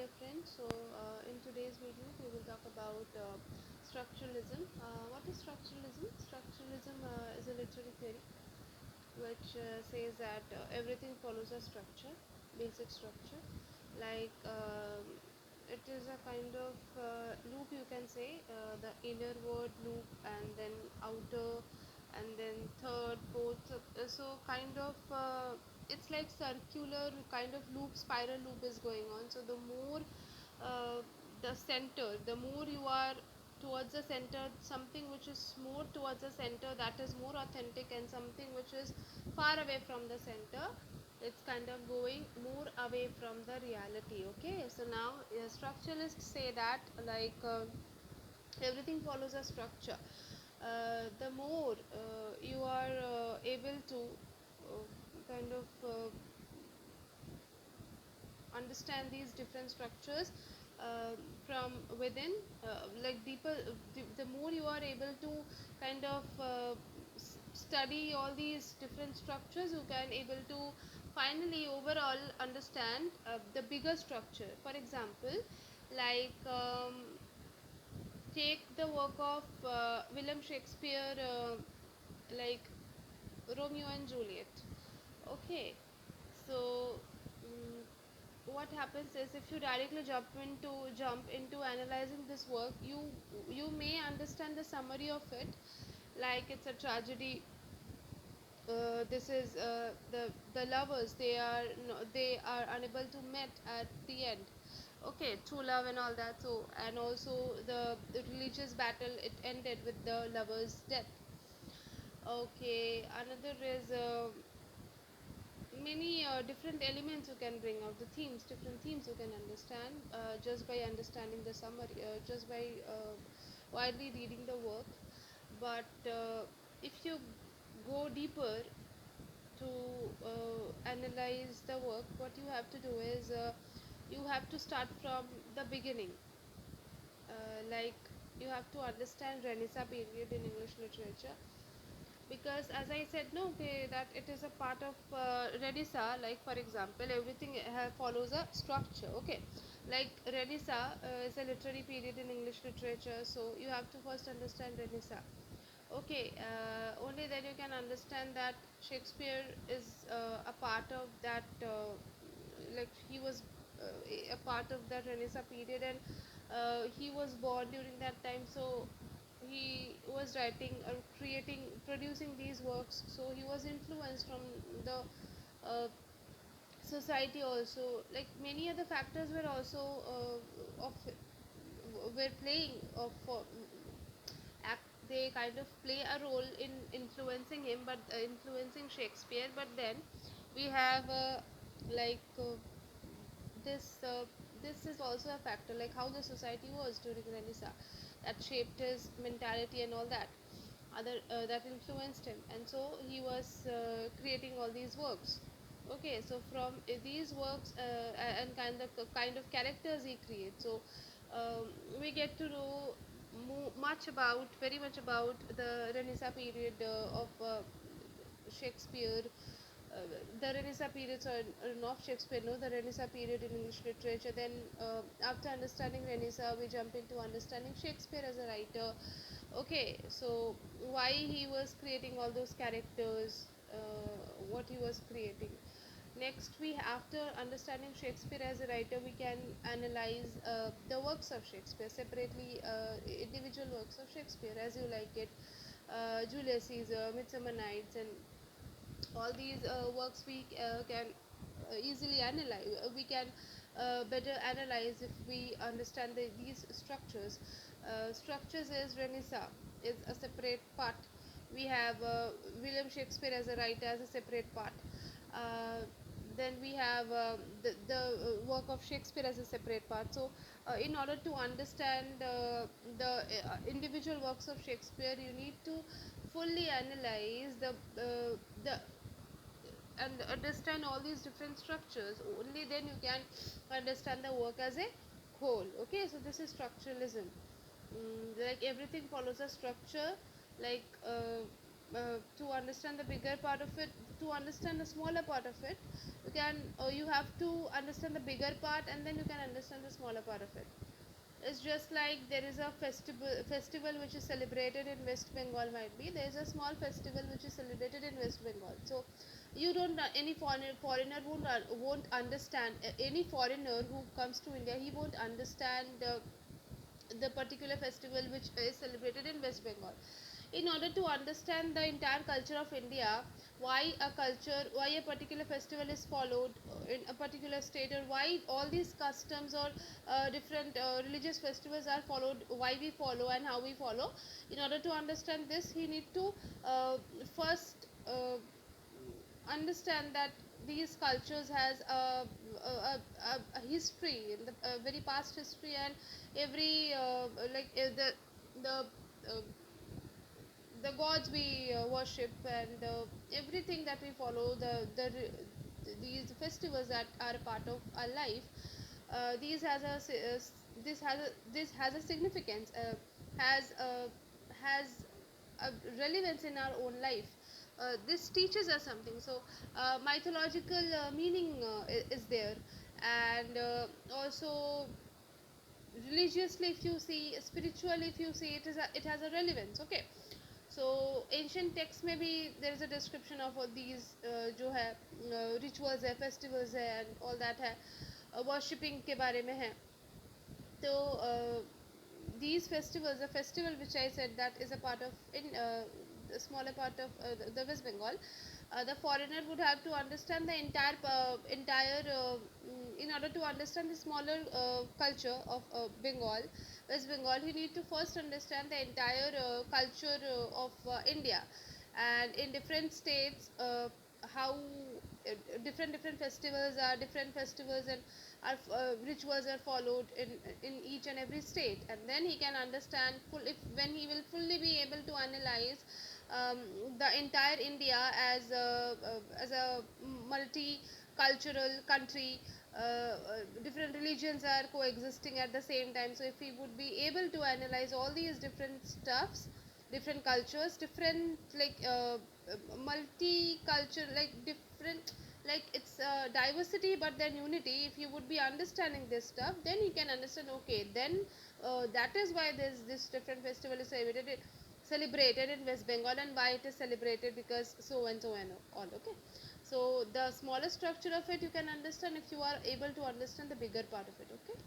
dear friends. In today's video, we will talk about structuralism. What is structuralism? Structuralism is a literary theory which says that everything follows a structure, basic structure. Like it is a kind of loop, you can say, the inner word loop, and then outer, and then third, fourth. So kind of it's like circular kind of loop, spiral loop is going on. So the more uh, the center, the more you are towards the center, something which is more towards the center, that is more authentic, and something which is far away from the center, it's kind of going more away from the reality. Okay, so now structuralists say that like everything follows a structure. The more you are able to kind of understand these different structures from within, like deeper, the more you are able to kind of study all these different structures, you can able to finally overall understand the bigger structure. For example, like take the work of William Shakespeare, like Romeo and Juliet. Okay, so what happens is, if you directly jump into analyzing this work, you may understand the summary of it, like it's a tragedy. This is the lovers, they are unable to meet at the end. Okay, true love and all that. So, and also the religious battle, it ended with the lover's death. Okay, another is many different elements you can bring out, the themes, different themes you can understand just by understanding the summary, just by widely reading the work. But if you go deeper to analyze the work, what you have to do is you have to start from the beginning. Like you have to understand Renaissance period in English literature, because as I said, no, okay, that it is a part of Renaissance. Like for example, everything follows a structure. Okay, like Renaissance is a literary period in English literature, so you have to first understand Renaissance. Okay, only then you can understand that Shakespeare is a part of that, like he was a part of that Renaissance period, and he was born during that time, so he was writing or creating, producing these works, so he was influenced from the society also. Like many other factors were also of were playing of act, they kind of play a role in influencing him, but influencing Shakespeare. But then we have like this this is also a factor, like how the society was during Renaissance, that shaped his mentality and all that other that influenced him, and so he was creating all these works. Okay, so from these works and kind of characters he creates, so we get to know very much about the Renaissance period of Shakespeare, the Renaissance period, so not Shakespeare, no, the Renaissance period in English literature. Then, after understanding Renaissance, we jump into understanding Shakespeare as a writer. Okay, so why he was creating all those characters, what he was creating. Next, we after understanding Shakespeare as a writer, we can analyze the works of Shakespeare separately, individual works of Shakespeare as you like it, Julius Caesar, Midsummer Nights, and all these works we can easily analyze. We can better analyze if we understand these structures. Structures is Renaissance is a separate part. We have William Shakespeare as a writer as a separate part. Uh, then we have the work of Shakespeare as a separate part. So, in order to understand the individual works of Shakespeare, you need to fully analyze the and understand all these different structures. Only then you can understand the work as a whole. Okay, so this is structuralism. Like everything follows a structure. Like to understand the bigger part of it, to understand the smaller part of it, you have to understand the bigger part, and then you can understand the smaller part of it. It's just like there is a festival which is celebrated in West Bengal. Might be there is a small festival which is celebrated in West Bengal. So you don't any foreigner won't understand, any foreigner who comes to India, he won't understand the particular festival which is celebrated in West Bengal. In order to understand the entire culture of India, why a particular festival is followed in a particular state, or why all these customs or different religious festivals are followed, why we follow and how we follow. In order to understand this, he need to first understand that these cultures has a history in the very past history, and every the uh, the gods we worship, and everything that we follow, these festivals that are a part of our life, these has a this has a significance, has a relevance in our own life. This teaches us something. So mythological meaning is there, and also religiously if you see, spiritually if you see, it has a relevance. Okay, so ancient texts में भी there is a description of these जो है rituals है, festivals है, and all that है, worshipping के बारे में है. So these festivals, the festival which I said that is a part of in the smaller part of the West Bengal, the foreigner would have to understand the entire in order to understand the smaller culture of Bengal, West Bengal, he need to first understand the entire culture of India, and in different states, how different festivals are, different festivals and rituals are followed in each and every state, and then he can understand full if when he will fully be able to analyze um, the entire India as a multicultural country. Different religions are coexisting at the same time. So if he would be able to analyze all these different stuffs, different cultures, different multicultural, like different, like it's diversity but then unity. If you would be understanding this stuff, then you can understand, okay, then that is why this different festival is celebrated in West Bengal, and why it is celebrated because so and all. Okay, so the smaller structure of it you can understand if you are able to understand the bigger part of it. Okay.